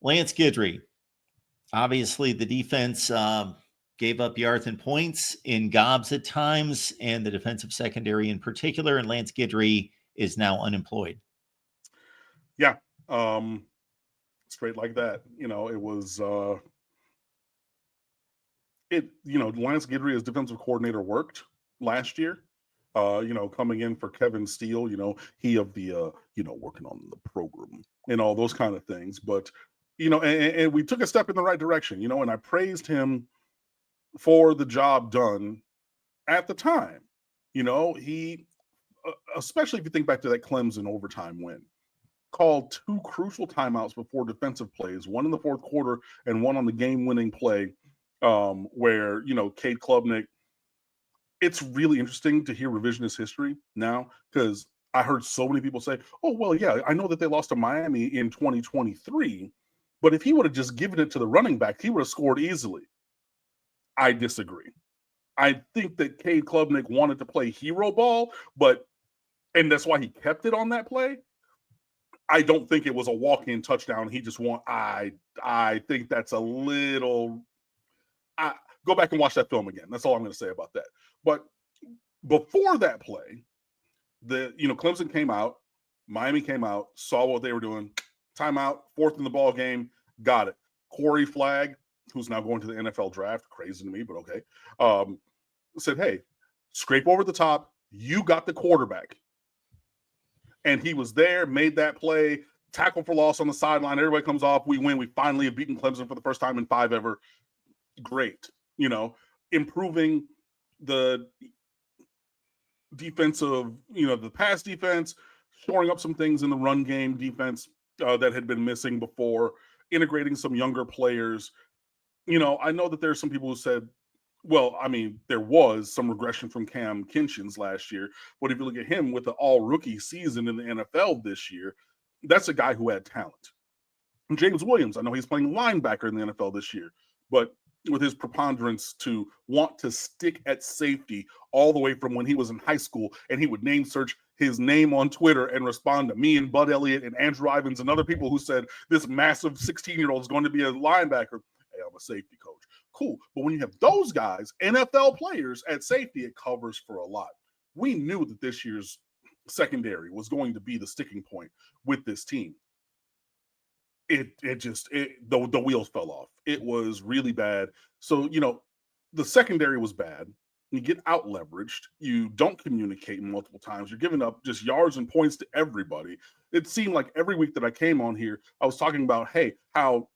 Lance Guidry. Obviously, the defense gave up yards and points in gobs at times, and the defensive secondary in particular. And Lance Guidry is now unemployed. Yeah, straight like that. It was Lance Guidry as defensive coordinator worked last year. Coming in for Kevin Steele, he of the working on the program and all those kind of things. But and we took a step in the right direction, and I praised him for the job done at the time. He, especially if you think back to that Clemson overtime win, called two crucial timeouts before defensive plays, one in the fourth quarter and one on the game-winning play, where Cade Klubnik. It's really interesting to hear revisionist history now, because I heard so many people say, "Oh, well, yeah, I know that they lost to Miami in 2023, but if he would have just given it to the running back, he would have scored easily." I disagree. I think that Cade Klubnik wanted to play hero ball, and that's why he kept it on that play. I don't think it was a walk-in touchdown. He just I think that's a little. Go back and watch that film again. That's all I'm going to say about that. But before that play, Clemson came out, Miami came out, saw what they were doing, timeout, fourth in the ball game, got it. Corey Flagg, who's now going to the NFL draft, crazy to me, but okay, said, "Hey, scrape over the top. You got the quarterback." And he was there, made that play, tackle for loss on the sideline. Everybody comes off. We win. We finally have beaten Clemson for the first time in 5 ever. Great. Improving the defensive, the pass defense, shoring up some things in the run game defense that had been missing before, integrating some younger players. I know that there's some people who said, well, I mean, there was some regression from Cam Kinchins last year, but if you look at him with the all-rookie season in the NFL this year, that's a guy who had talent. And James Williams, I know he's playing linebacker in the NFL this year, but with his preponderance to want to stick at safety all the way from when he was in high school, and he would name search his name on Twitter and respond to me and Bud Elliott and Andrew Ivins and other people who said this massive 16-year-old is going to be a linebacker. Hey, I'm a safety coach. Cool. But when you have those guys, NFL players at safety, it covers for a lot. We knew that this year's secondary was going to be the sticking point with this team. The wheels fell off. It was really bad. So, the secondary was bad. You get out leveraged. You don't communicate multiple times. You're giving up just yards and points to everybody. It seemed like every week that I came on here, I was talking about, hey, how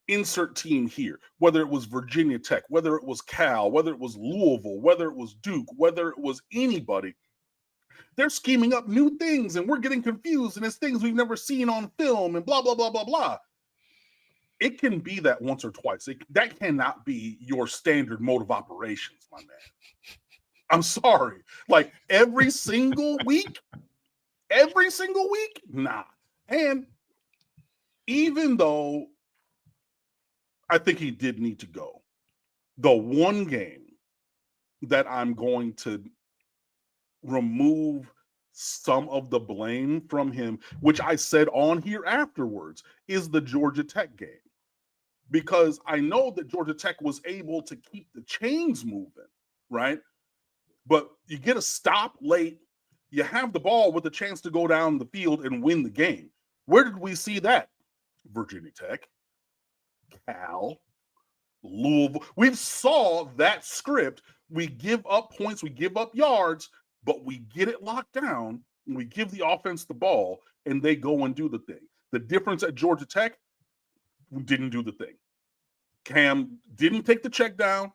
insert team here, whether it was Virginia Tech, whether it was Cal, whether it was Louisville, whether it was Duke, whether it was anybody, they're scheming up new things and we're getting confused and it's things we've never seen on film and blah, blah, blah, blah, blah. It can be that once or twice. That cannot be your standard mode of operations, my man. I'm sorry. Like every single week? Nah. And even though I think he did need to go, the one game that I'm going to remove some of the blame from him, which I said on here afterwards, is the Georgia Tech game. Because I know that Georgia Tech was able to keep the chains moving, right? But you get a stop late, you have the ball with a chance to go down the field and win the game. Where did we see that? Virginia Tech, Cal, Louisville. We saw that script. We give up points, we give up yards, but we get it locked down, and we give the offense the ball, and they go and do the thing. The difference at Georgia Tech, we didn't do the thing. Cam didn't take the check down,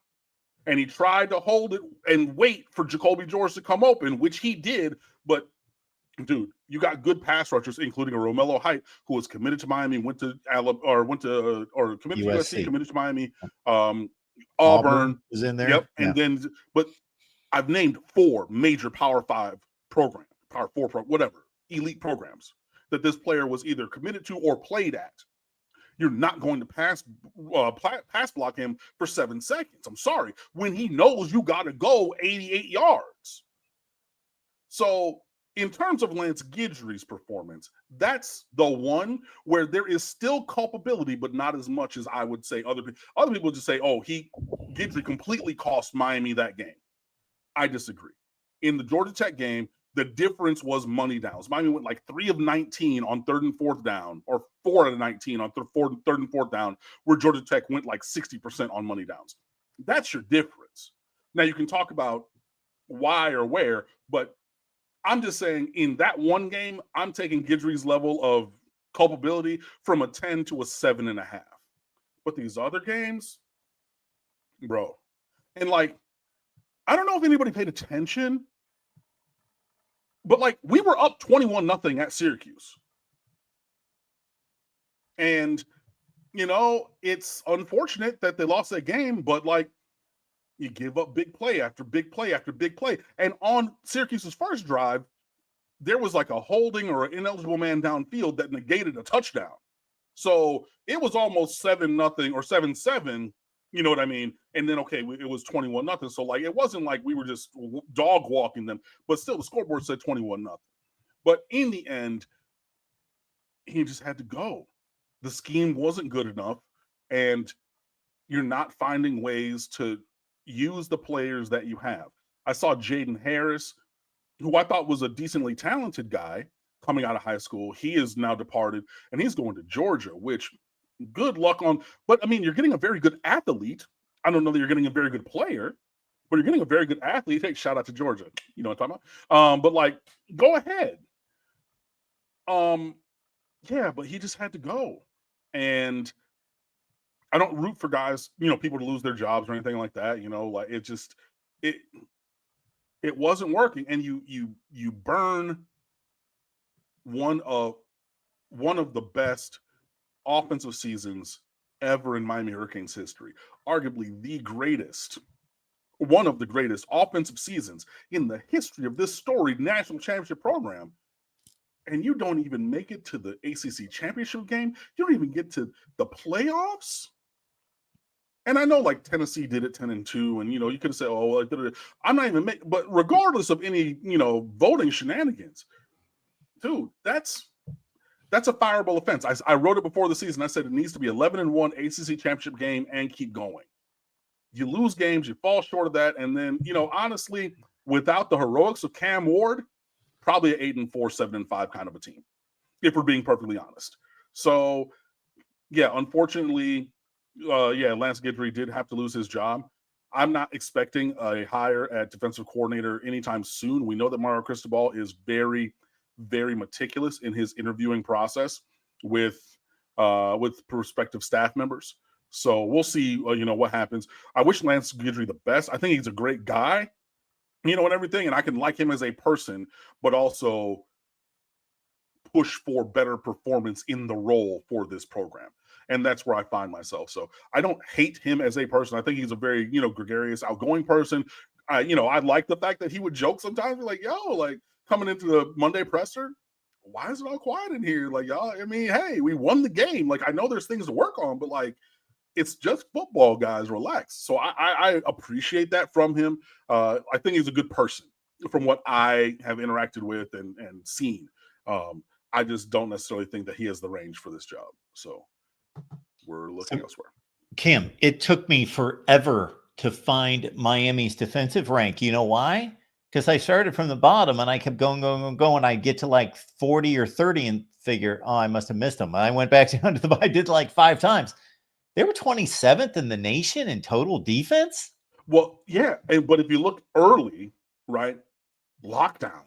and he tried to hold it and wait for Jacoby George to come open, which he did. But, dude, you got good pass rushers, including a Romello Height, who was committed to Miami, committed to USC, committed to Miami. Auburn is in there. Yep. And then, but I've named 4 major Power 5 programs, Power 4, whatever, elite programs that this player was either committed to or played at. You're not going to pass block him for 7 seconds. I'm sorry. When he knows you got to go 88 yards. So in terms of Lance Guidry's performance, that's the one where there is still culpability, but not as much as I would say other people. Other people just say, "Oh, Guidry completely cost Miami that game." I disagree. In the Georgia Tech game, the difference was money downs. Miami went like 3 of 19 on 3rd and 4th down, or 4 out of 19 on 3rd and 4th down, where Georgia Tech went like 60% on money downs. That's your difference. Now you can talk about why or where, but I'm just saying in that one game, I'm taking Guidry's level of culpability from a 10 to a 7.5. But these other games, bro, and like, I don't know if anybody paid attention, but like we were up 21-0 at Syracuse. And, you know, it's unfortunate that they lost that game, but like you give up big play after big play after big play. And on Syracuse's first drive, there was like a holding or an ineligible man downfield that negated a touchdown. So it was almost 7-0 or 7-7, you know what I mean? And then, okay, it was 21-0. So like, it wasn't like we were just dog walking them, but still the scoreboard said 21-0. But in the end, he just had to go. The scheme wasn't good enough, and you're not finding ways to use the players that you have. I saw Jaden Harris, who I thought was a decently talented guy coming out of high school. He is now departed, and he's going to Georgia, which good luck on. But, I mean, you're getting a very good athlete. I don't know that you're getting a very good player, but you're getting a very good athlete. Hey, shout out to Georgia. You know what I'm talking about? But, like, go ahead. Yeah, but he just had to go. And I don't root for guys, you know, people to lose their jobs or anything like that. You know, like it wasn't working, and you burn one of the best offensive seasons ever in Miami Hurricanes history, arguably one of the greatest offensive seasons in the history of this storied national championship program. And you don't even make it to the ACC championship game. You don't even get to the playoffs. And I know like Tennessee did it 10-2, and you know, you could have said, oh, well, I'm not even making, but regardless of any, you know, voting shenanigans, dude, that's a fireable offense. I wrote it before the season. I said it needs to be 11-1 ACC championship game and keep going. You lose games, you fall short of that, and then, you know, honestly, without the heroics of Cam Ward, probably an 8-4, 7-5 kind of a team, if we're being perfectly honest. So, yeah, unfortunately, Lance Guidry did have to lose his job. I'm not expecting a hire at defensive coordinator anytime soon. We know that Mario Cristobal is very, very meticulous in his interviewing process with prospective staff members. So we'll see, you know, what happens. I wish Lance Guidry the best. I think he's a great guy, you know, and everything, and I can like him as a person, but also push for better performance in the role for this program. And that's where I find myself. So I don't hate him as a person. I think he's a very, you know, gregarious, outgoing person. I like the fact that he would joke sometimes, like, yo, like coming into the Monday presser, why is it all quiet in here? Like, y'all, I mean, hey, we won the game. Like, I know there's things to work on, but like, it's just football, guys. Relax. So I appreciate that from him. I think he's a good person from what I have interacted with and seen. I just don't necessarily think that he has the range for this job. So we're looking elsewhere. Kim, it took me forever to find Miami's defensive rank. You know why? Because I started from the bottom and I kept going. I'd get to like 40 or 30 and figure, oh, I must have missed them. I went back down to I did like 5 times. They were 27th in the nation in total defense. Well, yeah. But if you look early, right, lockdown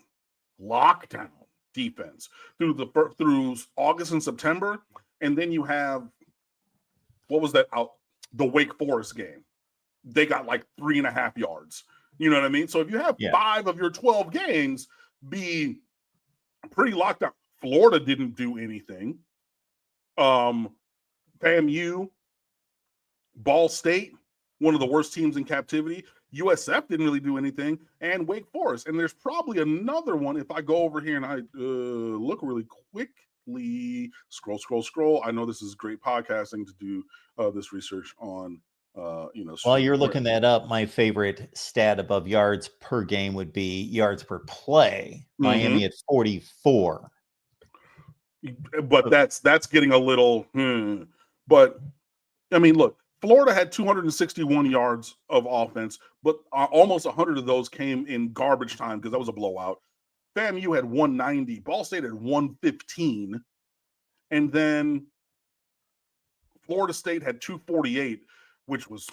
defense through August and September. And then you have, what was that out? The Wake Forest game. They got like 3.5 yards. You know what I mean? So if you have 5 of your 12 games be pretty locked down, Florida didn't do anything. FAMU, Ball State, one of the worst teams in captivity. USF didn't really do anything, and Wake Forest. And there's probably another one. If I go over here and I look really quickly, scroll. I know this is great podcasting to do this research on While you're looking that up, my favorite stat above yards per game would be yards per play. Miami at 44. But that's getting a little. But I mean, look, Florida had 261 yards of offense, but almost 100 of those came in garbage time because that was a blowout. FAMU had 190. Ball State had 115. And then Florida State had 248, which was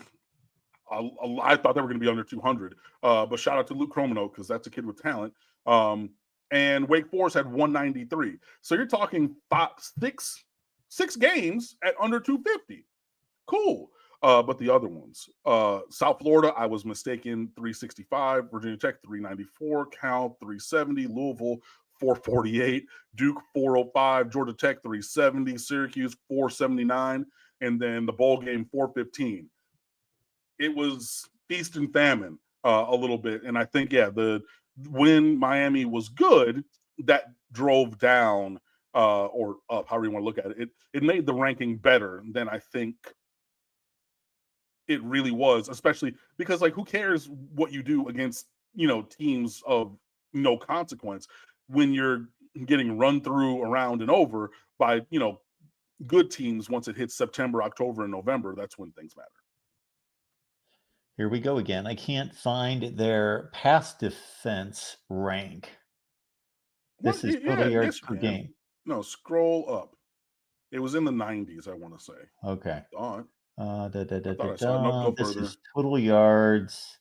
I thought they were going to be under 200. But shout out to Luke Cromano because that's a kid with talent. And Wake Forest had 193. So you're talking six games at under 250. Cool. But the other ones, South Florida, I was mistaken, 365, Virginia Tech, 394, Cal, 370, Louisville, 448, Duke, 405, Georgia Tech, 370, Syracuse, 479, and then the bowl game, 415. It was feast and famine a little bit. And I think, when Miami was good, that drove down or up, however you want to look at it. It made the ranking better than I think it really was, especially because, like, who cares what you do against, teams of no consequence when you're getting run through around and over by, good teams. Once it hits September, October, and November, that's when things matter. Here we go again. I can't find their pass defense rank. This is total yards per game. No, scroll up. It was in the 90s, I want to say. Okay. I thought I saw it. Nope, go this further. is total yards,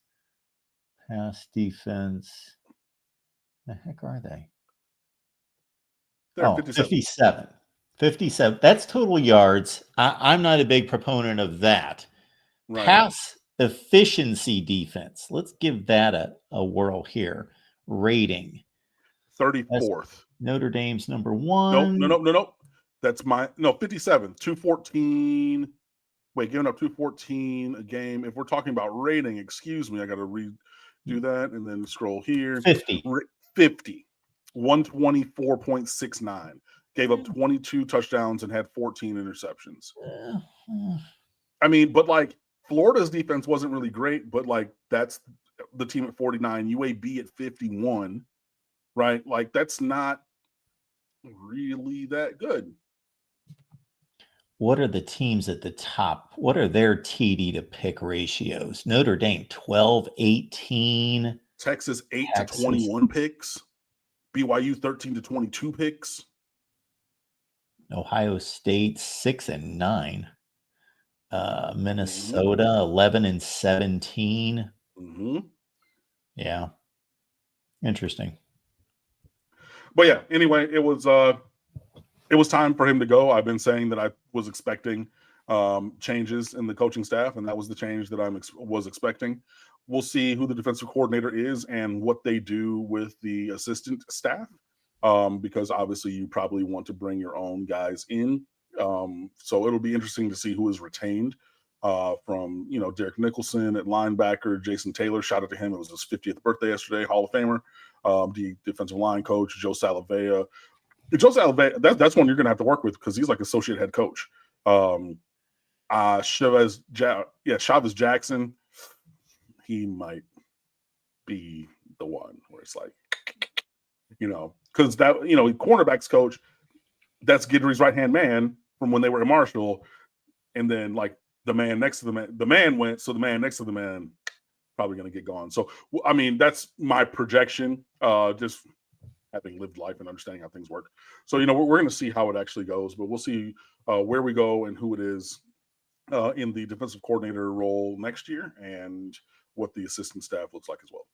pass defense. The heck are they? They're 57. 57. That's total yards. I'm not a big proponent of that. Right. Pass efficiency defense. Let's give that a whirl here. Rating. 34th. That's Notre Dame's number one. Nope. That's 57. 214. Wait, giving up 214 a game. If we're talking about rating, excuse me, I got to redo that and then scroll here. 50. 124.69. Gave up 22 touchdowns and had 14 interceptions. I mean, but like Florida's defense wasn't really great, but like that's the team at 49, UAB at 51, right? Like that's not really that good. What are the teams at the top? What are their TD to pick ratios? Notre Dame 12-18. Texas 8 to 21 picks. BYU 13 to 22 picks. Ohio State 6 and 9. Minnesota 11 and 17. Yeah. Interesting. But yeah, anyway, it was time for him to go. I've been saying that I was expecting changes in the coaching staff, and that was the change that I was expecting. We'll see who the defensive coordinator is and what they do with the assistant staff, because obviously you probably want to bring your own guys in. So it'll be interesting to see who is retained from, Derek Nicholson at linebacker, Jason Taylor, shout out to him. It was his 50th birthday yesterday, Hall of Famer. The defensive line coach, Joe Salavea. Joe Salavea, that's one you're going to have to work with because he's like associate head coach. Chavez Jackson, he might be the one where it's like, because that, cornerbacks coach, that's Guidry's right-hand man from when they were at Marshall. And then like the man next to the man went, so the man next to the man probably going to get gone. So, I mean, that's my projection, just having lived life and understanding how things work. So, we're going to see how it actually goes, but we'll see where we go and who it is in the defensive coordinator role next year and what the assistant staff looks like as well.